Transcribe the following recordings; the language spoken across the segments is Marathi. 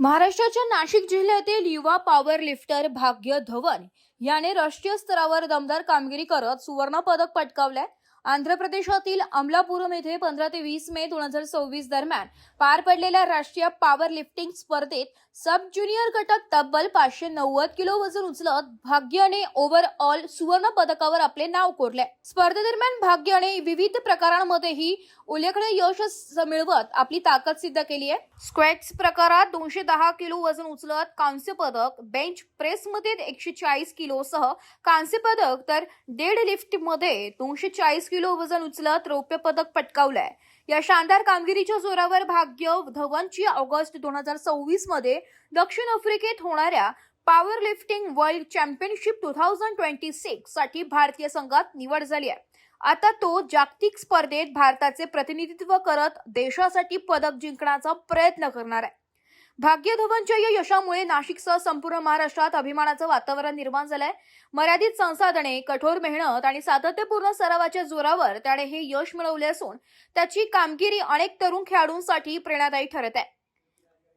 महाराष्ट्राच्या नाशिक जिल्ह्यातील युवा पॉवर लिफ्टर भाग्य धवन याने राष्ट्रीय स्तरावर दमदार कामगिरी करत सुवर्ण पदक पटकावले। आंध्र प्रदेशातील अमलापुरम येथे 15 ते 20 मे 2026 दरम्यान पार पडलेल्या राष्ट्रीय पॉवर लिफ्टिंग स्पर्धेत सब ज्युनियर गटात तब्बल 590 किलो वजन उचलत भाग्याने ओव्हरऑल सुवर्ण पदकावर आपले नाव कोरले। स्पर्धेदरम्यान भाग्याने विविध प्रकारांमध्येही उल्लेखनीय यश मिळवत आपली ताकद सिद्ध केली आहे। स्क्वॅट्स प्रकारात 210 किलो वजन उचलत कांस्य पदक, बेंच प्रेस मध्ये 140 किलो सह कांस्य पदक, तर डेड लिफ्ट मध्ये 240 किलो वजन उचलत रौप्य पदक पटकावलंय। या शानदार कामगिरीच्या जोरावर भाग्य धवनची ऑगस्ट 2026 मध्ये दक्षिण आफ्रिकेत होणाऱ्या पॉवर लिफ्टिंग वर्ल्ड चॅम्पियनशिप 2026 साठी भारतीय संघात निवड झाली आहे। आता तो जागतिक स्पर्धेत भारताचे प्रतिनिधित्व करत देशासाठी पदक जिंकण्याचा प्रयत्न करणार आहे। भाग्य धवनच्या या यशामुळे नाशिकसह संपूर्ण महाराष्ट्रात अभिमानाचं वातावरण निर्माण झालंय। मर्यादित संसाधने, कठोर मेहनत आणि सातत्यपूर्ण सरावाच्या जोरावर त्याने हे यश मिळवले असून त्याची कामगिरी अनेक तरुण खेळाडूंसाठी प्रेरणादायी ठरत आहे।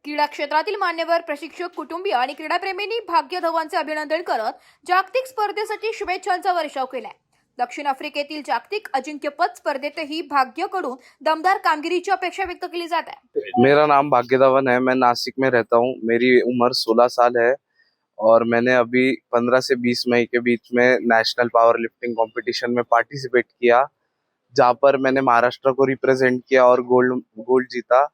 क्रीडा क्षेत्रातील मान्यवर, प्रशिक्षक, कुटुंबीय आणि क्रीडाप्रेमींनी भाग्य धवनचे अभिनंदन करत जागतिक स्पर्धेसाठी शुभेच्छांचा वर्षाव केलाय। दक्षिण आफ्रिकेतील जागतिक अजिंक्यपद स्पर्धेतही भाग्यकडून दमदार कामगिरीची अपेक्षा व्यक्त केली जात आहे। मेरा नाम भाग्य धवन है। मैं नासिक में रहता हूँ। मेरी उम्र 16 साल है और मैंने अभी 15 से 20 मई के बीच में नेशनल पावर लिफ्टिंग कंपटीशन में पार्टिसिपेट किया, जहाँ पर मैंने महाराष्ट्र को रिप्रेजेंट किया और गोल्ड जीता।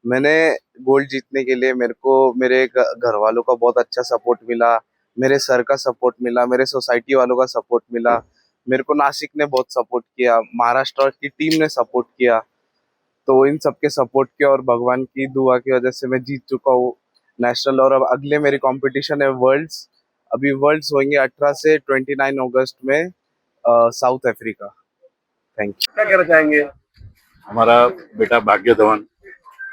मैंने गोल्ड जीतने के लिए मेरे को मेरे घर वालों का बहुत अच्छा सपोर्ट मिला, मेरे सर का सपोर्ट मिला, मेरे सोसाइटी वालों का सपोर्ट मिला, मेरे को नासिक ने बहुत सपोर्ट किया, महाराष्ट्र की टीम ने सपोर्ट किया। तो इन सबके सपोर्ट के और भगवान की दुआ की वजह से मैं जीत चुका हूँ नेशनल। और अब अगले मेरी कंपटीशन है वर्ल्ड्स। अभी वर्ल्ड्स होंगे 18 से 29 अगस्त में साउथ अफ्रीका। Thank you. क्या कहना चाहेंगे? हमारा बेटा भाग्य धवन,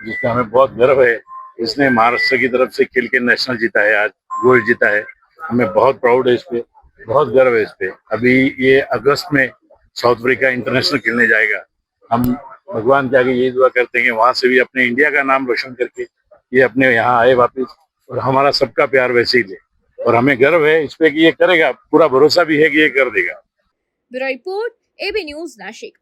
जिसका हमें बहुत गर्व है, इसने महाराष्ट्र की तरफ से खेल के नेशनल जीता है, आज गोल्ड जीता है। हमें बहुत प्राउड है इस पे, बहुत गर्व है इस पे। अभी ये अगस्त में साउथ अफ्रीका इंटरनेशनल खेलने जाएगा। हम भगवान के आगे यही दुआ करते हैं कि वहां से भी अपने इंडिया का नाम रोशन करके ये अपने यहाँ आए वापस, और हमारा सबका प्यार वैसे ही ले। और हमें गर्व है इस पे कि ये करेगा, पूरा भरोसा भी है कि ये कर देगा। Bureau report, AB news, Nashik.